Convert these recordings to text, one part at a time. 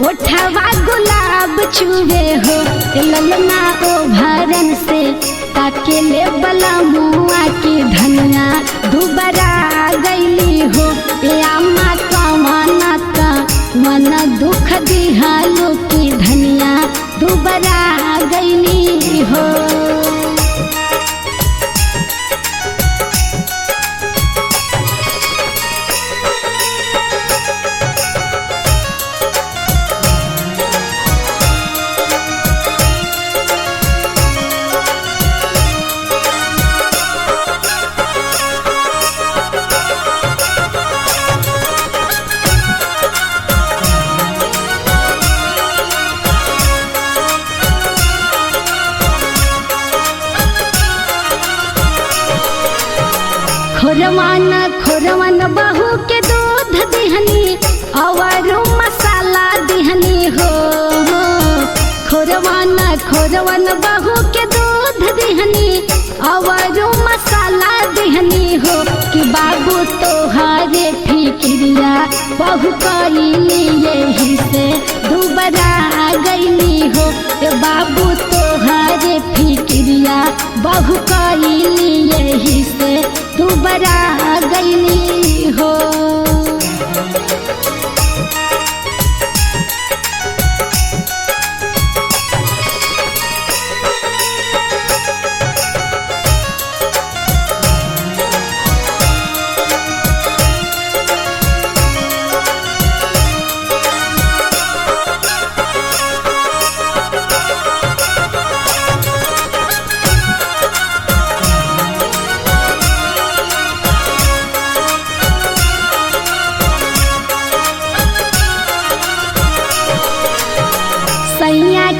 ओठवा गुलाब छुए हो ललना ओ भरन से ताके ले बला मुआ की धनिया दुबरा गईली हो अम्मा कमाना का मन दुख दिहालो की धनिया दुबरा गईली हो। खोरवन बहू के दूध दिहनी और मसाला दिहनी हो। खोरवन बहू के दूध दिहनी और मसाला दिहनी हो कि बाबू तोहारे फिक्रिया बहू कईली यही से दुबरा गईली हो। बाबू तोहारे फिक्रिया बहू कईली यही से दुबरा गईली हो।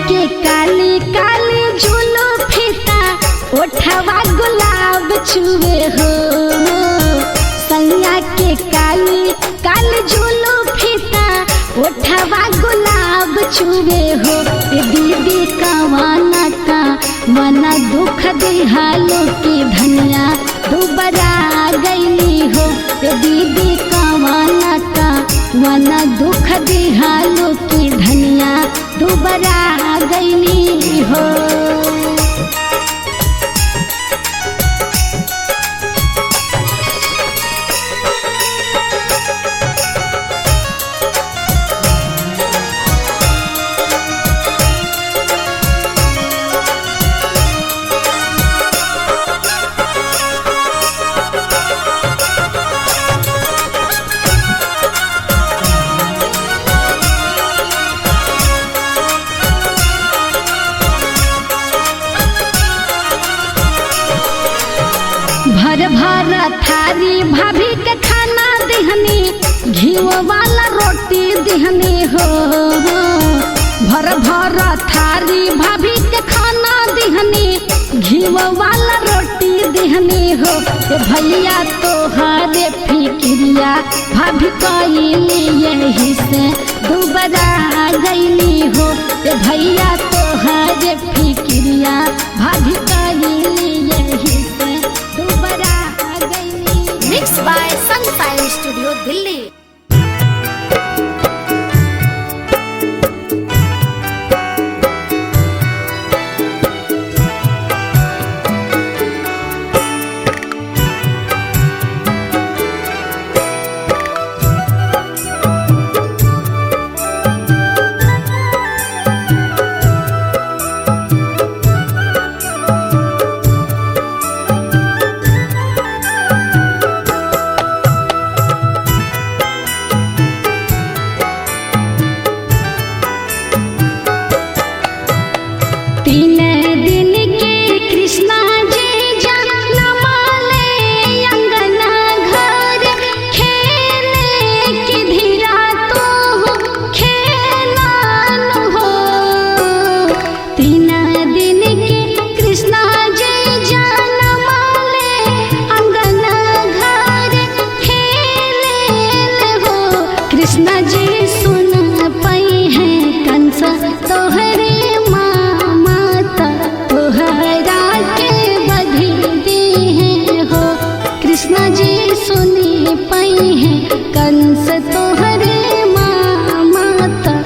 के काली काली झूलो फीता ओठवा गुलाब छुए हो। सैया के काली काली झूलो फीता ओठवा गुलाब छुए हो। दीदी कवाना का मना दुख दिहालो की धनिया दुबरा गईली हो। दीदी कवाना का मना दुख दिहालो की धनिया दुबरा गईली हो। भर थारी भाभी के खाना दिहनी घीव वाला रोटी दिहनी हो। भर थारी भाभी के खाना दिहनी घीव वाला रोटी दिहनी हो। भैया तोहारे फिक्रिया भाभी कईली यही से दुबरा गईली हो। भैया तोहारे फिक्रिया भाभी कईली यही से दुबरा गईली। Mix by sunshine studio Delhi. Krishna ji सुन पई है कंस तोहरे माता तोहरा के बधी दी है हो। कृष्ण जी सुनी पई है कंस तोहरे माता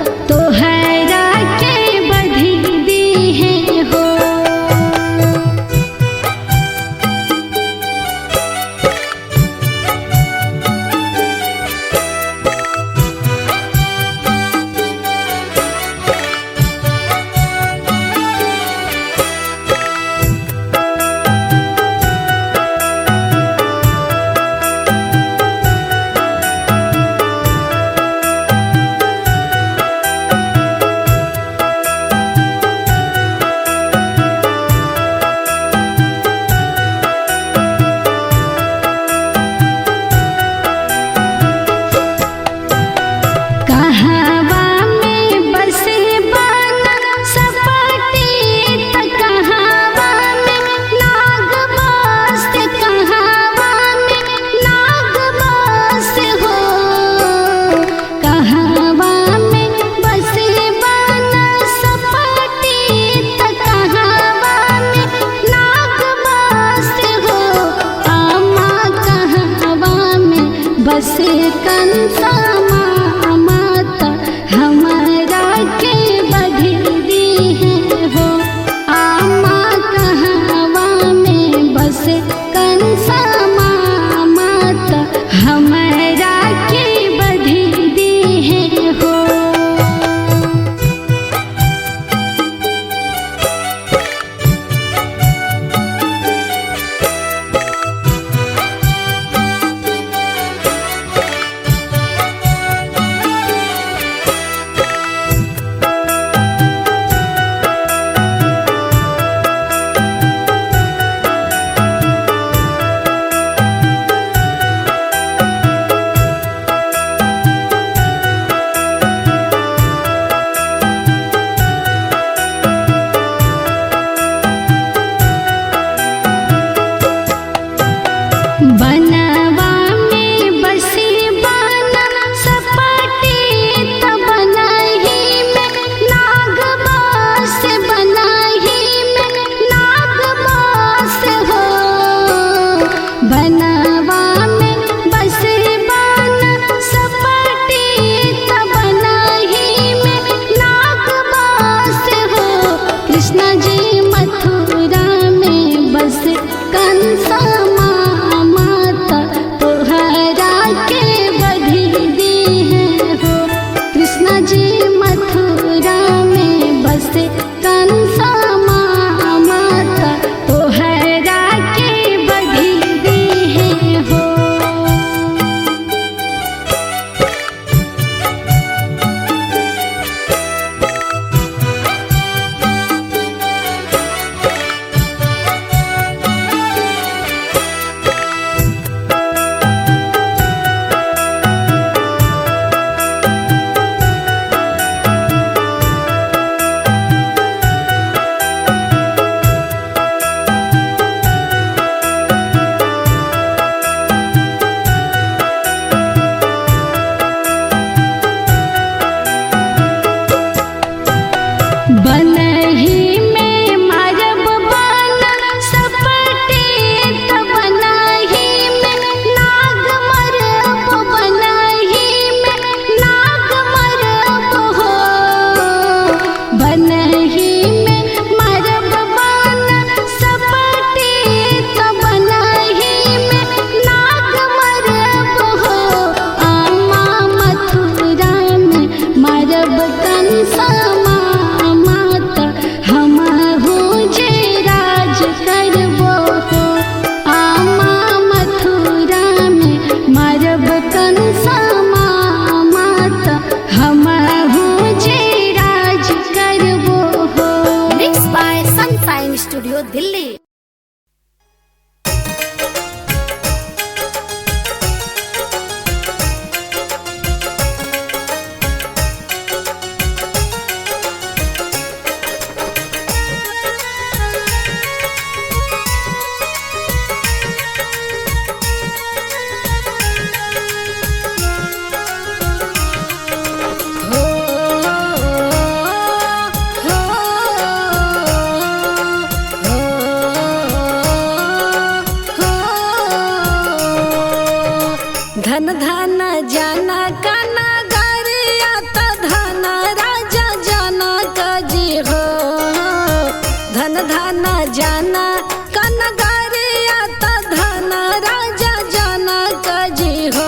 मरब कंसमा माता हमहु जे राज करबो हो आमा मथुरा में मरब कंसमा माता हमहु जे राज करबो हो। Mixed by Sunshine Studio, Delhi. धन धन जाना काना गरिया त धन राजा जाना कजी हो धन धन जाना काना गरिया त धन राजा जाना कजी हो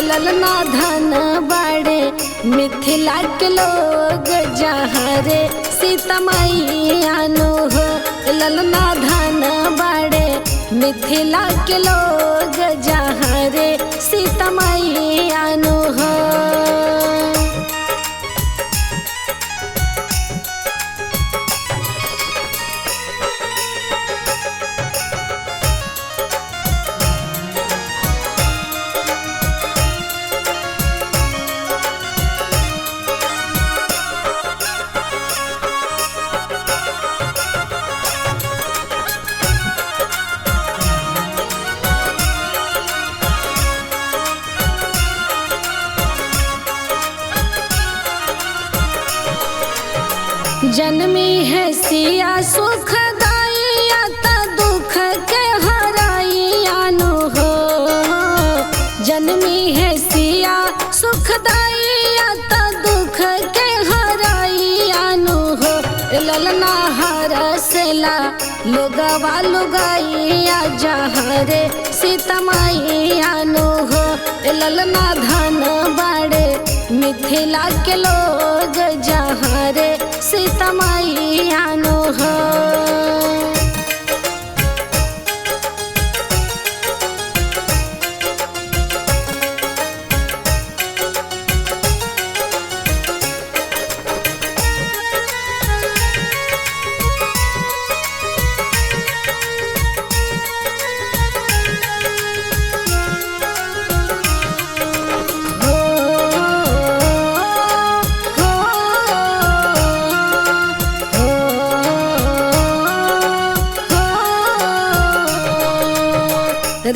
ललना धन बड़े मिथिला के लोग जहाँ रे सीता मैया नु हो ललना धन बड़े मिथिला के लोग जहाँ रे सीता मैया नु हो। जन्मी है सिया सुखदाइया त दुख के हराइया नु हो जन्मी है सिया सुखदाइया त दुख के हराइया नु हो ललना हरसला लोगवा लुगाइया जहाँ रे सीता मैया नु हो ललना धन बड़े मिथिला के लोग जहाँ रे सीता मैया नु हो।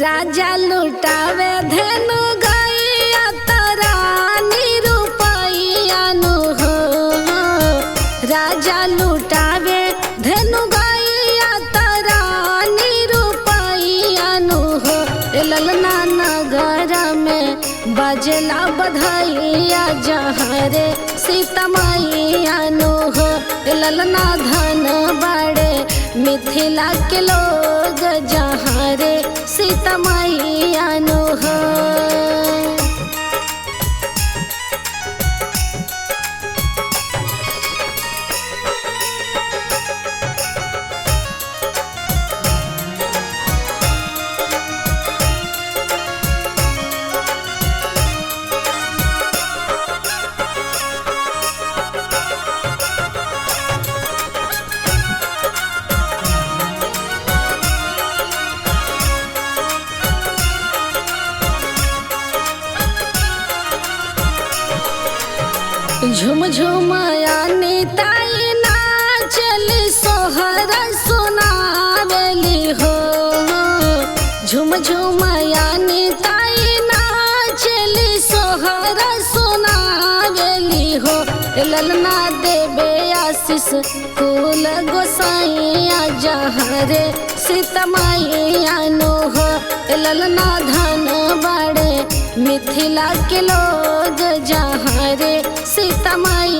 राजा लुटावे धेनु गैया तरानी रुपैया नु हो राजा लुटावे धेनु गैया तरानी रुपैया नु हो ललना नगर में बजला बधाइया जहाँ रे सीता मैया नु हो ललना धन बड़े मिथिला के लोग जहाँ रे सीता मैया नु हो। झुम झुम आनी ताई नाचल सोहर सुनावेली हो झुम झुम आनी ताई नाचल सोहर सुनावेली हो ललना देवे आशीष कुल गोसाइया जहाँ रे सीता मैया नु हो ललना धन बड़े मिथिला के लोग जहाँ रे सीता मैया